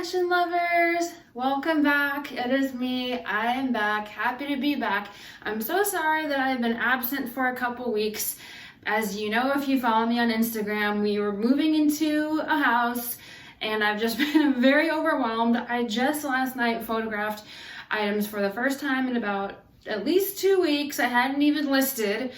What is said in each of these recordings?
fashion lovers, welcome back. It is me. I am back. Happy to be back. I'm so sorry that I've been absent for a couple weeks. As you know, if you follow me on Instagram, we were moving into a house and I've just been very overwhelmed. I just last night photographed items for the first time in about at least 2 weeks. I hadn't even listed.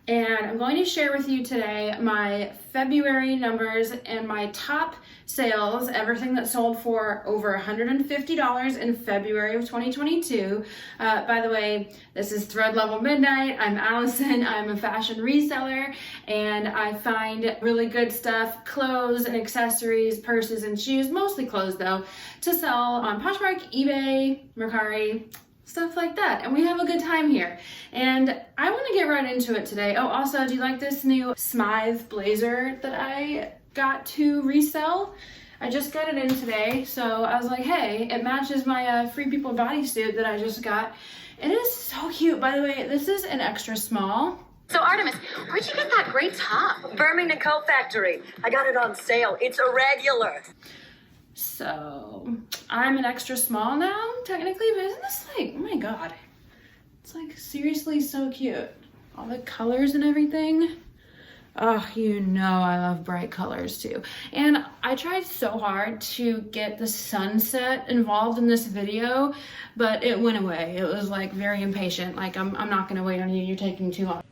And I'm going to share with you today my February numbers and my top sales, everything that sold for over $150 in February of 2022. By the way, this is Thread Level Midnight. I'm Allison. I'm a fashion reseller and I find really good stuff, clothes and accessories, purses and shoes, mostly clothes though, to sell on Poshmark, eBay, Mercari, stuff like that, and we have a good time here. And I want to get right into it today. Oh, also, do you like this new Smythe blazer that I got to resell? I just got it in today, so I was like, hey, it matches my Free People bodysuit that I just got. It is so cute. By the way, this is an extra small. So Artemis, where'd you get that great top? Birmingham Coat Factory. I got it on sale. It's irregular. So I'm an extra small now, technically, but isn't this like, oh my God, it's like seriously so cute. All the colors and everything. Oh, you know I love bright colors too. And I tried so hard to get the sunset involved in this video, but it went away. It was like very impatient. Like I'm not gonna wait on you, you're taking too long.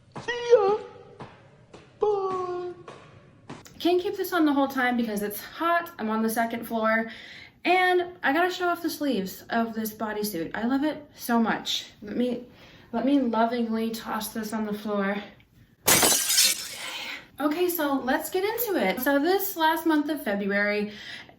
Can't keep this on the whole time because it's hot. I'm on the second floor and I gotta show off the sleeves of this bodysuit. I love it so much. Let me lovingly toss this on the floor. Okay, so let's get into it. So this last month of February,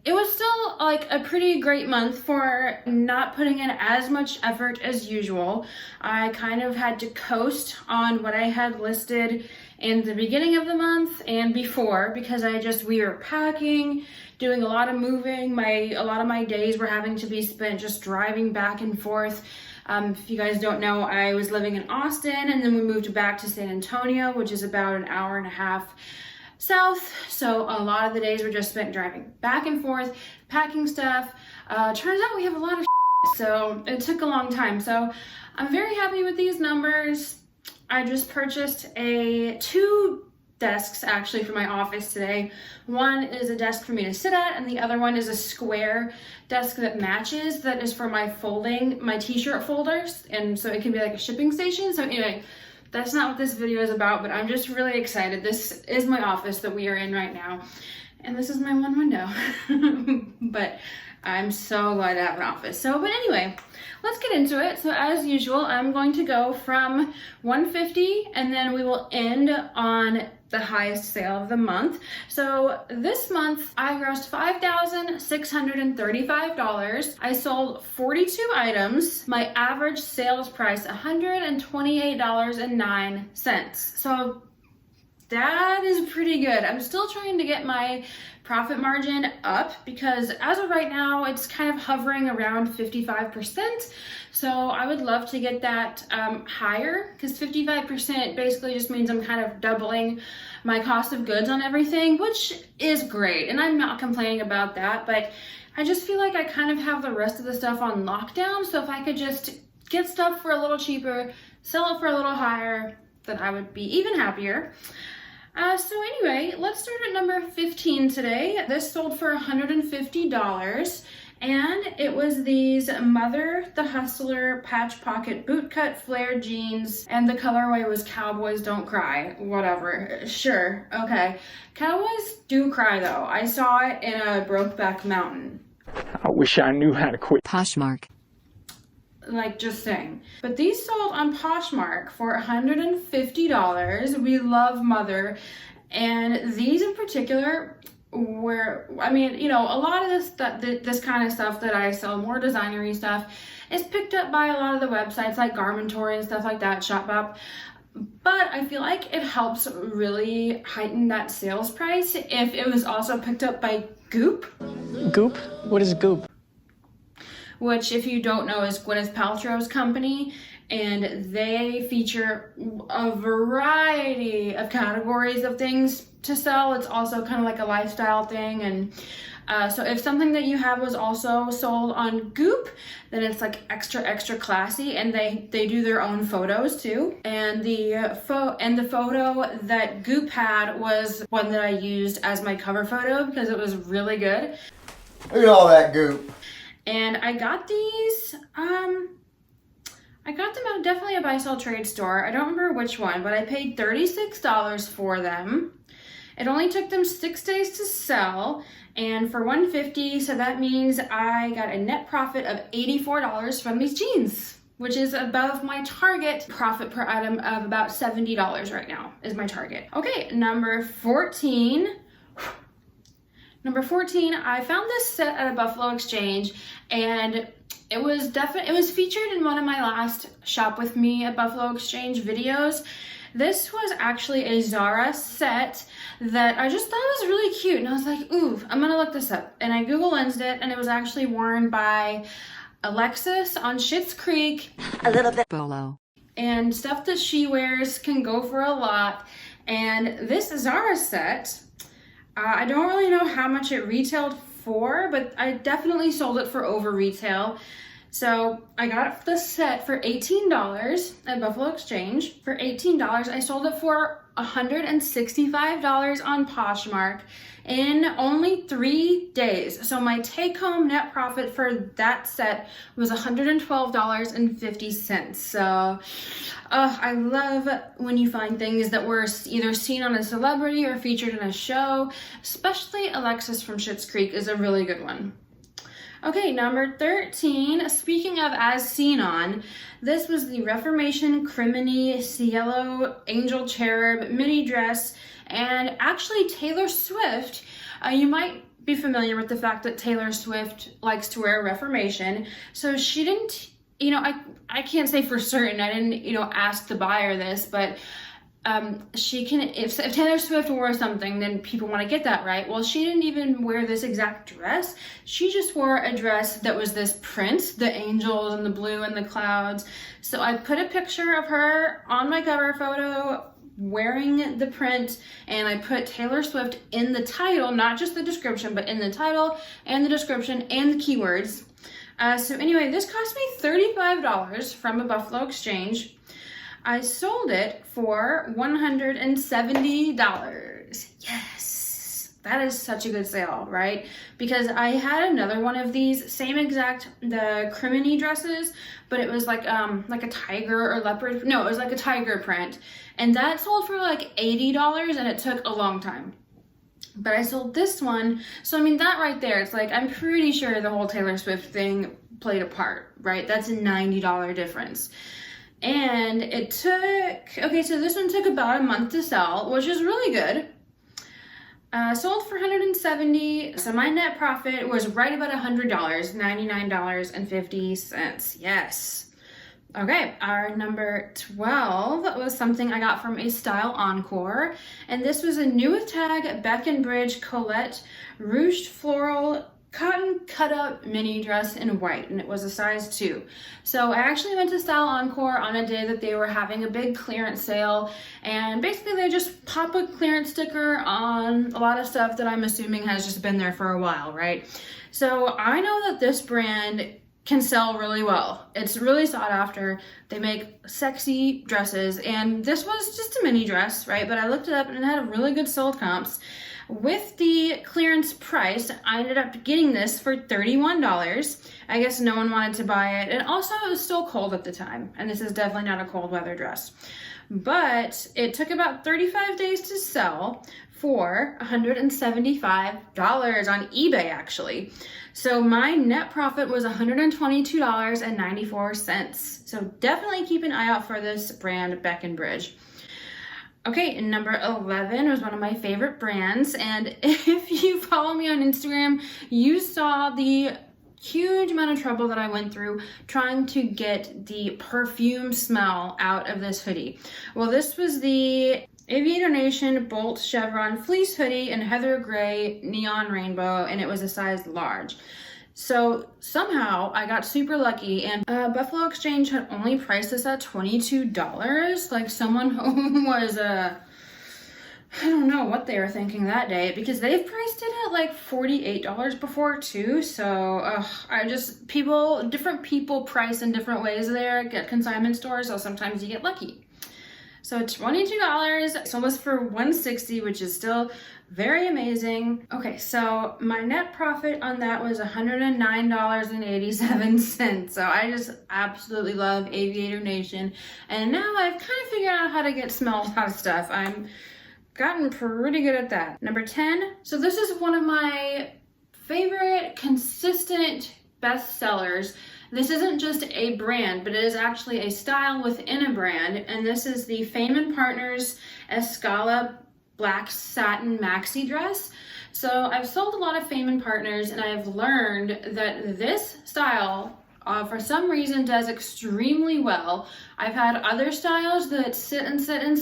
it was still like a pretty great month for not putting in as much effort as usual. I kind of had to coast on what I had listed in the beginning of the month and before because we were packing, doing a lot of moving. A lot of my days were having to be spent just driving back and forth. If you guys don't know, I was living in Austin and then we moved back to San Antonio, which is about an hour and a half south. So a lot of the days were just spent driving back and forth, packing stuff. Turns out we have a lot of so it took a long time. So I'm very happy with these numbers. I just purchased two desks actually for my office today. One is a desk for me to sit at and the other one is a square desk that matches, that is for my t-shirt folders, and so it can be like a shipping station. So anyway, that's not what this video is about, but I'm just really excited. This is my office that we are in right now and this is my one window. But I'm so glad to have an office. But anyway, let's get into it. So as usual, I'm going to go from 150 and then we will end on the highest sale of the month. So this month I grossed $5,635. I sold 42 items. My average sales price, $128.09. So that is pretty good. I'm still trying to get my profit margin up because as of right now, it's kind of hovering around 55%. So I would love to get that higher because 55% basically just means I'm kind of doubling my cost of goods on everything, which is great. And I'm not complaining about that, but I just feel like I kind of have the rest of the stuff on lockdown. So if I could just get stuff for a little cheaper, sell it for a little higher, then I would be even happier. So anyway, let's start at number 15 today. This sold for $150 and it was these Mother the Hustler patch pocket bootcut flare jeans and the colorway was Cowboys Don't Cry. Whatever, sure, okay. Cowboys do cry though. I saw it in a Brokeback Mountain. I wish I knew how to quit. Poshmark. Like, just saying. But these sold on Poshmark for $150. We love Mother. And these in particular were, I mean, you know, a lot of this kind of stuff that I sell, more designery stuff, is picked up by a lot of the websites like Garmentory and stuff like that, Shopbop. But I feel like it helps really heighten that sales price if it was also picked up by Goop. Goop? What is Goop? Which, if you don't know, is Gwyneth Paltrow's company, and they feature a variety of categories of things to sell. It's also kind of like a lifestyle thing, and So if something that you have was also sold on Goop, then it's like extra classy, and they do their own photos too. And the photo that Goop had was one that I used as my cover photo because it was really good. Look at all that goop. And I got these, I got them at definitely a buy sell trade store. I don't remember which one, but I paid $36 for them. It only took them 6 days to sell, and for $150, so that means I got a net profit of $84 from these jeans, which is above my target profit per item of about $70 right now is my target. Okay, number 14. Number 14, I found this set at a Buffalo Exchange, and it was featured in one of my last Shop With Me at Buffalo Exchange videos. This was actually a Zara set that I just thought was really cute, and I was like, ooh, I'm gonna look this up. And I Google Lensed it, and it was actually worn by Alexis on Schitt's Creek. A little bit. Bolo. And stuff that she wears can go for a lot. And this Zara set, I don't really know how much it retailed for, but I definitely sold it for over retail. So I got the set for $18 at Buffalo Exchange. For $18, I sold it for $165 on Poshmark in only 3 days. So my take-home net profit for that set was $112.50. So I love when you find things that were either seen on a celebrity or featured in a show. Especially Alexis from Schitt's Creek is a really good one. Okay, number 13, speaking of as seen on, this was the Reformation Criminy Cielo Angel Cherub mini dress, and actually Taylor Swift, you might be familiar with the fact that Taylor Swift likes to wear Reformation, so she didn't, I can't say for certain, I didn't, ask the buyer this, but she can, if Taylor Swift wore something, then people want to get that, right? Well, she didn't even wear this exact dress. She just wore a dress that was this print, the angels and the blue and the clouds. So I put a picture of her on my cover photo wearing the print, and I put Taylor Swift in the title, not just the description, but in the title and the description and the keywords. So anyway, this cost me $35 from a Buffalo Exchange. I sold it for $170. Yes, that is such a good sale, right? Because I had another one of these, same exact, the criminy dresses, but it was like a tiger or leopard. No, it was like a tiger print. And that sold for like $80, and it took a long time. But I sold this one, so I mean, that right there, it's like, I'm pretty sure the whole Taylor Swift thing played a part, right? That's a $90 difference. And it took, okay, so this one took about a month to sell, which is really good. Sold for $170, so my net profit was right about $100, $99.50. Yes. Okay, our number 12 was something I got from a Style Encore, and this was a new with tag Beckenbridge Colette ruched floral cotton cut-up mini dress in white, and it was a size 2. So I actually went to Style Encore on a day that they were having a big clearance sale, and basically they just pop a clearance sticker on a lot of stuff that I'm assuming has just been there for a while, right? So I know that this brand can sell really well. It's really sought after. They make sexy dresses, and this was just a mini dress, right? But I looked it up and it had a really good sold comps. With the clearance price, I ended up getting this for $31. I guess no one wanted to buy it. And also it was still cold at the time. And this is definitely not a cold weather dress. But it took about 35 days to sell for $175 on eBay actually. So my net profit was $122.94. So definitely keep an eye out for this brand, Beckenbridge. Okay, and number 11 was one of my favorite brands, and if you follow me on Instagram, you saw the huge amount of trouble that I went through trying to get the perfume smell out of this hoodie. Well, this was the Aviator Nation Bolt Chevron Fleece Hoodie in Heather Gray Neon Rainbow, and it was a size large. So somehow I got super lucky, and Buffalo Exchange had only priced this at $22. Like someone who was I don't know what they were thinking that day, because they've priced it at like $48 before too. So different people price in different ways there at consignment stores. So sometimes you get lucky. So $22, so it was for $160, which is still very amazing. Okay, so my net profit on that was $109.87. So I just absolutely love Aviator Nation. And now I've kind of figured out how to get smells out of stuff. I'm gotten pretty good at that. Number 10. So this is one of my favorite consistent best sellers. This isn't just a brand, but it is actually a style within a brand. And this is the Fame & Partners Escala black satin maxi dress. So I've sold a lot of Fame & Partners, and I've learned that this style for some reason does extremely well. I've had other styles that sit and then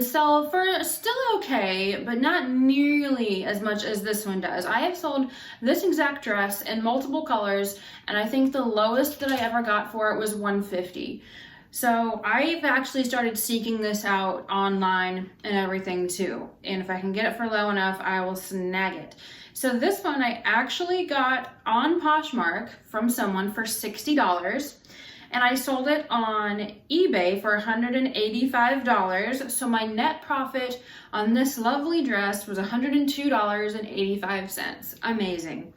sell for still okay, but not nearly as much as this one does. I have sold this exact dress in multiple colors, and I think the lowest that I ever got for it was $150. So I've actually started seeking this out online and everything too. And if I can get it for low enough, I will snag it. So this one I actually got on Poshmark from someone for $60. And I sold it on eBay for $185. So my net profit on this lovely dress was $102.85. Amazing.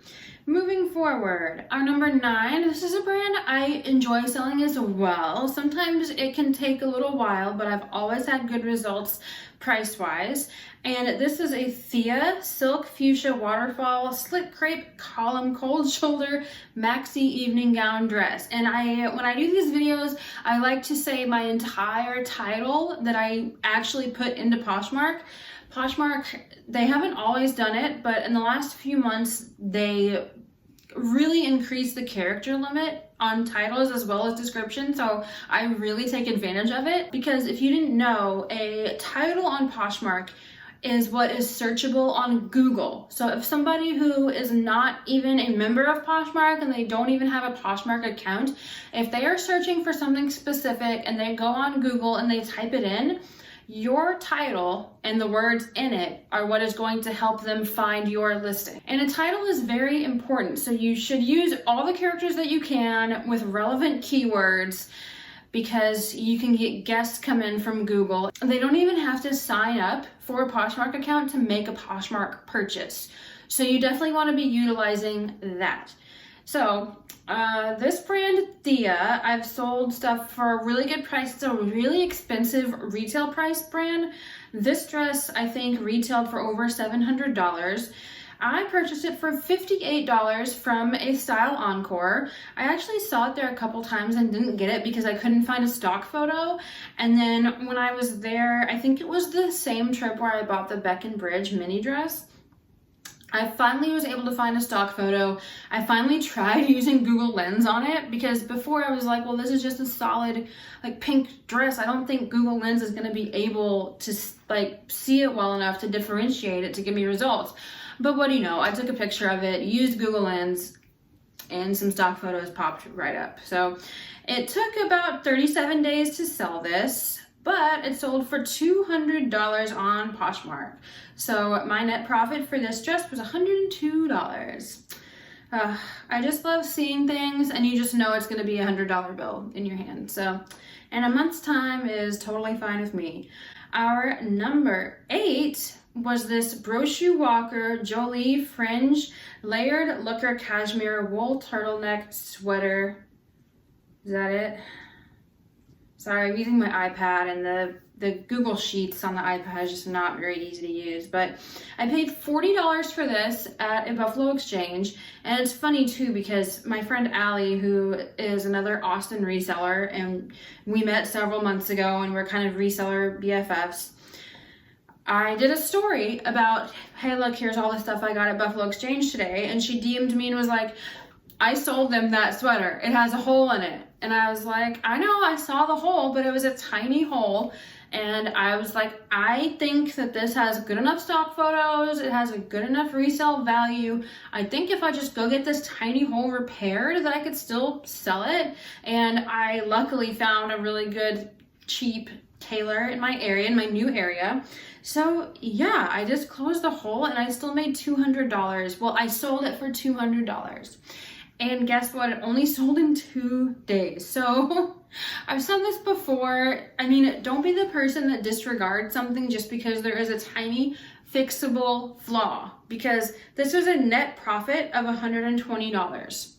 Moving forward, our number 9, this is a brand I enjoy selling as well. Sometimes it can take a little while, but I've always had good results price-wise. And this is a THEIA Silk Fuchsia Waterfall Slit Crepe Column Cold Shoulder Maxi Evening Gown Dress. And when I do these videos, I like to say my entire title that I actually put into Poshmark. Poshmark, they haven't always done it, but in the last few months, they really increased the character limit on titles as well as description. So I really take advantage of it, because if you didn't know, a title on Poshmark is what is searchable on Google. So if somebody who is not even a member of Poshmark and they don't even have a Poshmark account, if they are searching for something specific and they go on Google and they type it in, your title and the words in it are what is going to help them find your listing. And a title is very important, so you should use all the characters that you can with relevant keywords, because you can get guests come in from Google. They don't even have to sign up for a Poshmark account to make a Poshmark purchase. So you definitely want to be utilizing that. So this brand, THEIA, I've sold stuff for a really good price. It's a really expensive retail price brand. This dress, I think, retailed for over $700. I purchased it for $58 from a Style Encore. I actually saw it there a couple times and didn't get it because I couldn't find a stock photo. And then when I was there, I think it was the same trip where I bought the Beck and Bridge mini dress, I finally was able to find a stock photo. I finally tried using Google Lens on it, because before I was like, well, this is just a solid like pink dress. I don't think Google Lens is going to be able to like see it well enough to differentiate it to give me results. But what do you know? I took a picture of it, used Google Lens, and some stock photos popped right up. So it took about 37 days to sell this, but it sold for $200 on Poshmark. So my net profit for this dress was $102. I just love seeing things and you just know it's going to be a $100 bill in your hand. So, and a month's time is totally fine with me. Our number 8 was this Brochu Walker Jolie Fringe Layered Looker Cashmere Wool Turtleneck Sweater. Is that it? Sorry, I'm using my iPad, and the Google Sheets on the iPad is just not very easy to use. But I paid $40 for this at a Buffalo Exchange. And it's funny too, because my friend Allie, who is another Austin reseller, and we met several months ago and we're kind of reseller BFFs. I did a story about, hey, look, here's all the stuff I got at Buffalo Exchange today. And she DM'd me and was like, I sold them that sweater. It has a hole in it. And I was like, I know, I saw the hole, but it was a tiny hole. And I was like, I think that this has good enough stock photos. It has a good enough resale value. I think if I just go get this tiny hole repaired, that I could still sell it. And I luckily found a really good, cheap tailor in my area, in my new area. So yeah, I just closed the hole and I still made $200. Well, I sold it for $200. And guess what? It only sold in 2 days. So I've said this before. I mean, don't be the person that disregards something just because there is a tiny fixable flaw, because this was a net profit of $120.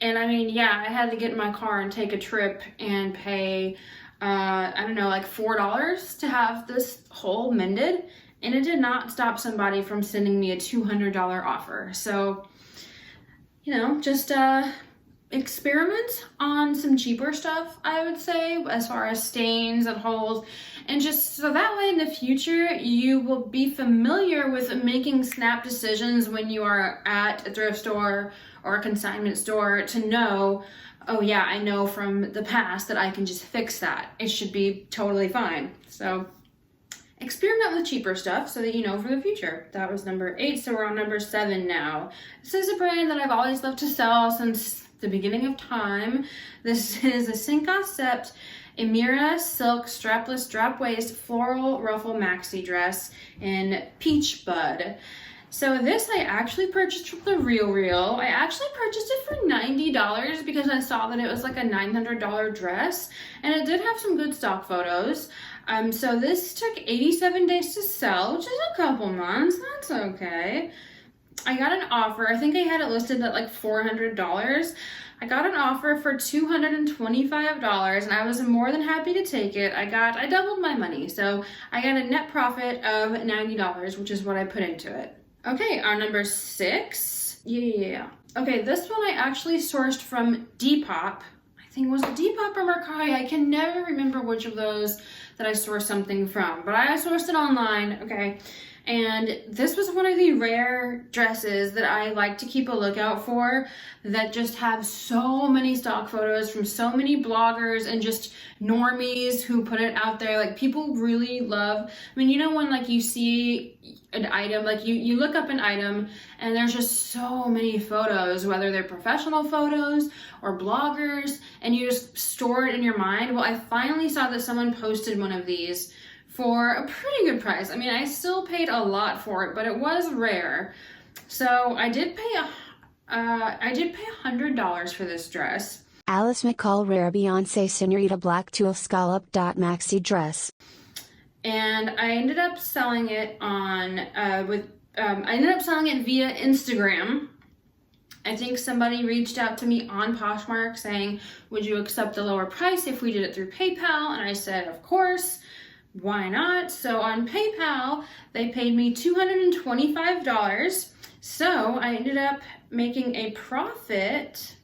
And I mean, yeah, I had to get in my car and take a trip and pay I don't know, like $4 to have this hole mended, and it did not stop somebody from sending me a $200 offer. So, you know, just experiment on some cheaper stuff, I would say, as far as stains and holes, and just so that way in the future you will be familiar with making snap decisions when you are at a thrift store or a consignment store, to know, oh yeah, I know from the past that I can just fix that. It should be totally fine. So experiment with cheaper stuff so that you know for the future. That was number 8, so we're on number 7 now. This is a brand that I've always loved to sell since the beginning of time. This is a Cinq Sept Emira silk strapless drop waist floral ruffle maxi dress in peach bud. So this I actually purchased from The RealReal. I actually purchased it for $90 because I saw that it was like a $900 dress, and it did have some good stock photos. So this took 87 days to sell, which is a couple months. That's okay. I got an offer. I think I had it listed at like $400. I got an offer for $225, and I was more than happy to take it. I doubled my money, so I got a net profit of $90, which is what I put into it. Okay, our number 6. Yeah. Okay, this one I actually sourced from Depop. I think it was Depop or Mercari. I can never remember which of those that I sourced something from, but I sourced it online, okay? And this was one of the rare dresses that I like to keep a lookout for, that just have so many stock photos from so many bloggers and just normies who put it out there. Like, people really love, I mean, you know, when like you see an item, like you look up an item and there's just so many photos, whether they're professional photos or bloggers, and you just store it in your mind. Well, I finally saw that someone posted one of these for a pretty good price. I mean, I still paid a lot for it, but it was rare. So I did pay $100 for this dress. Alice McCall Rare Beyonce Senorita Black Tulle Scallop Maxi Dress. And I ended up selling it on I ended up selling it via Instagram. I think somebody reached out to me on Poshmark saying, would you accept a lower price if we did it through PayPal? And I said, of course. Why not? So on PayPal, they paid me $225. So I ended up making a profit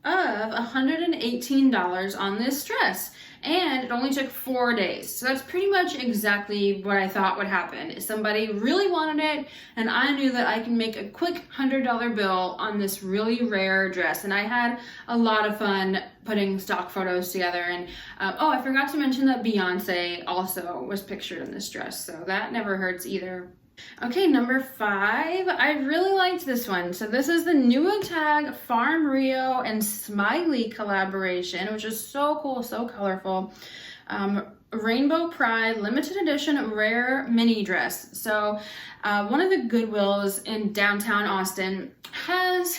of $118 on this dress. And it only took 4 days. So that's pretty much exactly what I thought would happen. Somebody really wanted it, and I knew that I can make a quick $100 bill on this really rare dress. And I had a lot of fun putting stock photos together. And oh, I forgot to mention that Beyonce also was pictured in this dress, so that never hurts either. Okay, number 5. I really liked this one. So this is the New Tag Farm Rio and Smiley collaboration, which is so cool, so colorful. Rainbow Pride limited edition rare mini dress. So one of the Goodwills in downtown Austin has,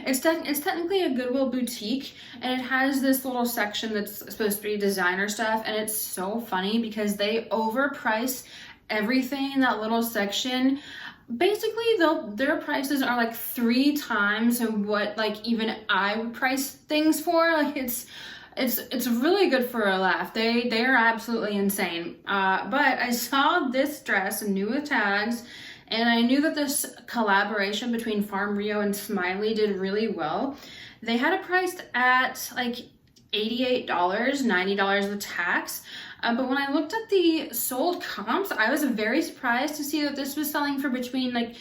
it's technically a Goodwill boutique, and it has this little section that's supposed to be designer stuff, and it's so funny because they overprice everything in that little section. Basically, their prices are like 3 times what like even I would price things for. Like it's really good for a laugh. They are absolutely insane. But I saw this dress new with tags, and I knew that this collaboration between Farm Rio and Smiley did really well. They had it priced at like $88, $90 with tax. But when I looked at the sold comps, I was very surprised to see that this was selling for between like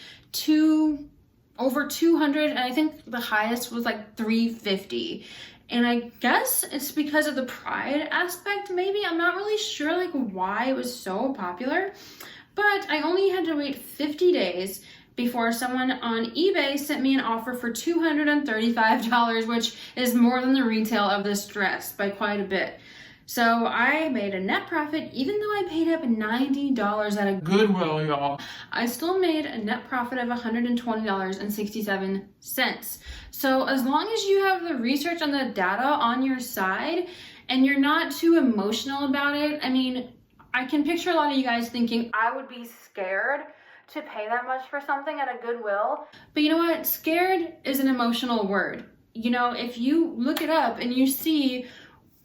over 200, and I think the highest was like 350. And I guess it's because of the pride aspect, maybe. I'm not really sure like why it was so popular, but I only had to wait 50 days before someone on eBay sent me an offer for $235, which is more than the retail of this dress by quite a bit. So I made a net profit, even though I paid up $90 at a Goodwill, y'all. I still made a net profit of $120.67. So as long as you have the research and the data on your side and you're not too emotional about it, I mean, I can picture a lot of you guys thinking, I would be scared to pay that much for something at a Goodwill. But you know what? Scared is an emotional word. You know, if you look it up and you see,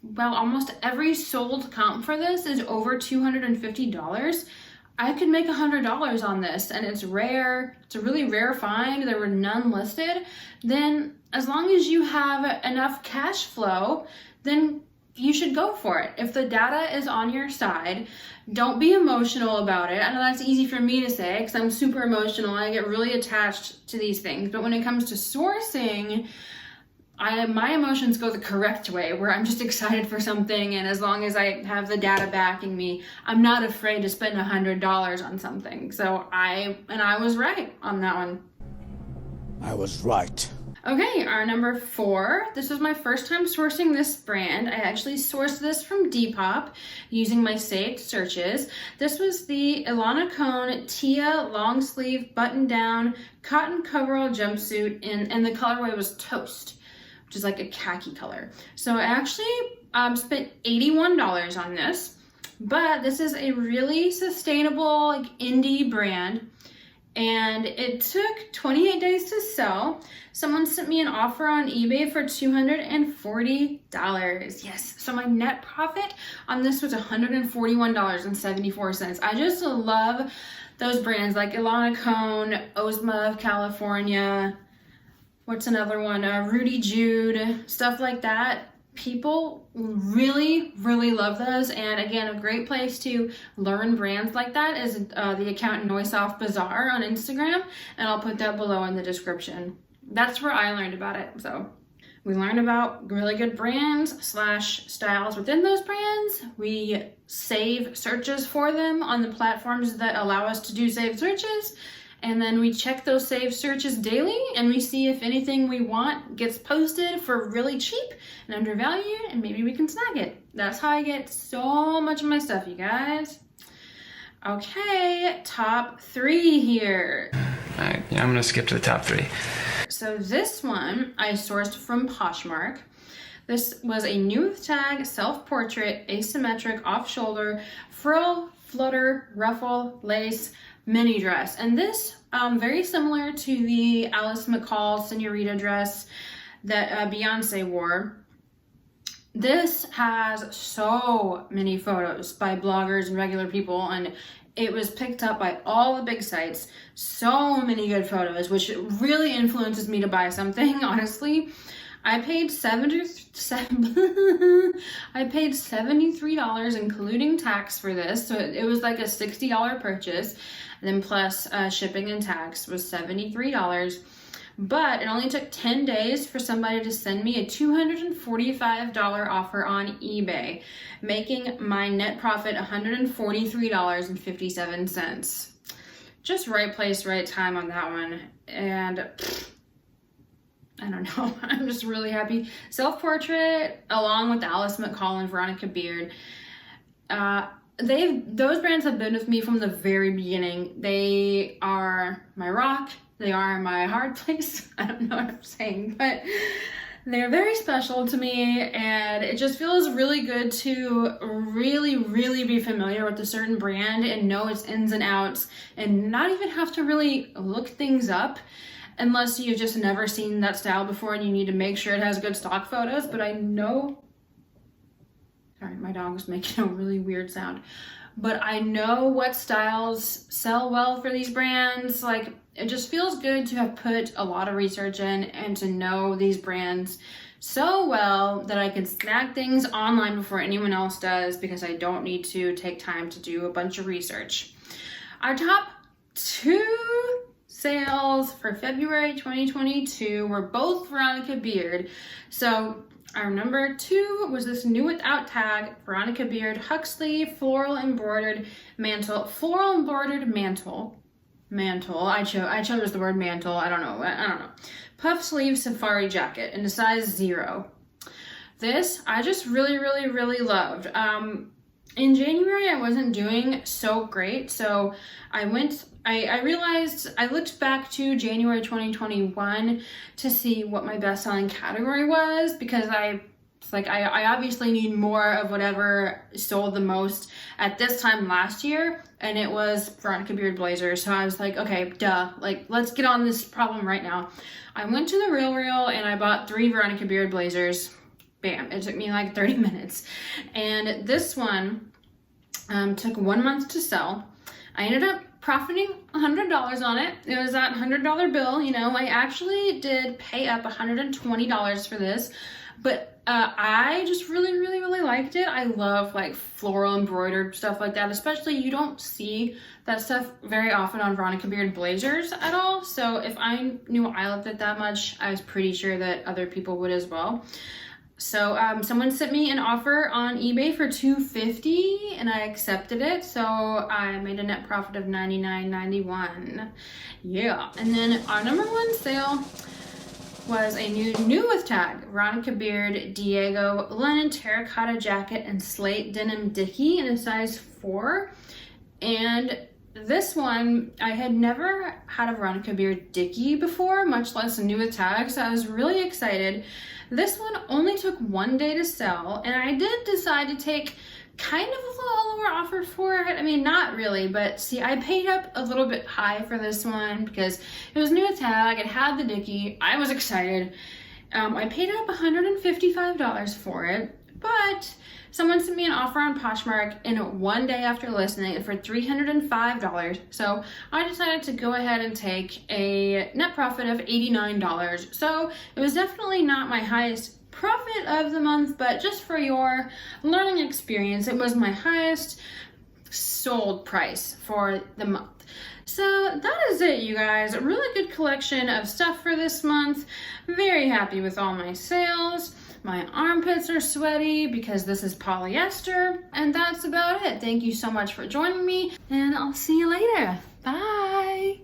well, almost every sold comp for this is over $250. I could make $100 on this, and it's rare. It's a really rare find. There were none listed. Then as long as you have enough cash flow, then you should go for it. If the data is on your side, don't be emotional about it. I know that's easy for me to say because I'm super emotional. I get really attached to these things. But when it comes to sourcing, my emotions go the correct way, where I'm just excited for something, and as long as I have the data backing me, I'm not afraid to spend $100 on something. So I was right on that one. I was right. Okay, our number 4. This was my first time sourcing this brand. I actually sourced this from Depop using my saved searches. This was the Ilana Kohn THEIA long sleeve button down cotton coverall jumpsuit, and the colorway was Toast, which is like a khaki color. So I actually spent $81 on this, but this is a really sustainable, like, indie brand, and it took 28 days to sell. Someone sent me an offer on eBay for $240. Yes, so my net profit on this was $141.74. I just love those brands like Ilana Kohn, Ozma of California, what's another one? Rudy Jude, stuff like that. People really, really love those. And again, a great place to learn brands like that is the account Noisoff Bazaar on Instagram. And I'll put that below in the description. That's where I learned about it. So we learned about really good brands / styles within those brands. We save searches for them on the platforms that allow us to do saved searches. And then we check those saved searches daily and we see if anything we want gets posted for really cheap and undervalued, and maybe we can snag it. That's how I get so much of my stuff, you guys. Okay, top 3 here. All right, yeah, I'm gonna skip to the top 3. So this one I sourced from Poshmark. This was a nude tag, self-portrait, asymmetric, off-shoulder, frill, flutter, ruffle, lace, mini dress. And this, very similar to the Alice McCall Senorita dress that Beyonce wore. This has so many photos by bloggers and regular people, and it was picked up by all the big sites. So many good photos, which really influences me to buy something, honestly. I paid $73 including tax for this, so it was like a $60 purchase. Then plus shipping and tax was $73. But it only took 10 days for somebody to send me a $245 offer on eBay, making my net profit $143.57. Just right place, right time on that one. And I don't know, I'm just really happy. Self-portrait, along with Alice McCall and Veronica Beard. Those brands have been with me from the very beginning. They are my rock. They are my hard place. I don't know what I'm saying, but they're very special to me, and it just feels really good to really, really be familiar with a certain brand and know its ins and outs and not even have to really look things up unless you've just never seen that style before and you need to make sure it has good stock photos. But I know, sorry, my dog was making a really weird sound, but I know what styles sell well for these brands. Like, it just feels good to have put a lot of research in and to know these brands so well that I can snag things online before anyone else does, because I don't need to take time to do a bunch of research. Our top 2 sales for February 2022 were both Veronica Beard. So our number 2 was this new without tag Veronica Beard Huxley floral embroidered mantle. Floral embroidered mantle. I chose the word mantle. I don't know. Puff sleeve safari jacket in a size 0. This I just really loved. In January I wasn't doing so great, so I realized, I looked back to January 2021 to see what my best-selling category was, because I obviously need more of whatever sold the most at this time last year, and it was Veronica Beard blazers. So I was like, okay, duh, like let's get on this problem right now. I went to the Real and I bought 3 Veronica Beard blazers. Bam, it took me like 30 minutes. And this one took 1 month to sell. I ended up profiting $100 on it. It was that $100 bill, you know. I actually did pay up $120 for this, but I just really liked it. I love like floral embroidered stuff like that, especially you don't see that stuff very often on Veronica Beard blazers at all. So if I knew I loved it that much, I was pretty sure that other people would as well. So someone sent me an offer on eBay for $250 and I accepted it. So I made a net profit of $99.91. Yeah. And then our #1 sale was a new with tag, Veronica Beard Diego linen terracotta jacket and slate denim dickie in a size 4. And this one, I had never had a Veronica Beard dickie before, much less a new with tag, so I was really excited. This one only took 1 day to sell, and I did decide to take kind of a little lower offer for it. I mean, not really, but see, I paid up a little bit high for this one because it was new with tag, it had the dickie, I was excited. I paid up $155 for it, but someone sent me an offer on Poshmark in 1 day after listing for $305. So I decided to go ahead and take a net profit of $89. So it was definitely not my highest profit of the month, but just for your learning experience, it was my highest sold price for the month. So that is it, you guys. A really good collection of stuff for this month. Very happy with all my sales. My armpits are sweaty because this is polyester. And that's about it. Thank you so much for joining me, and I'll see you later. Bye.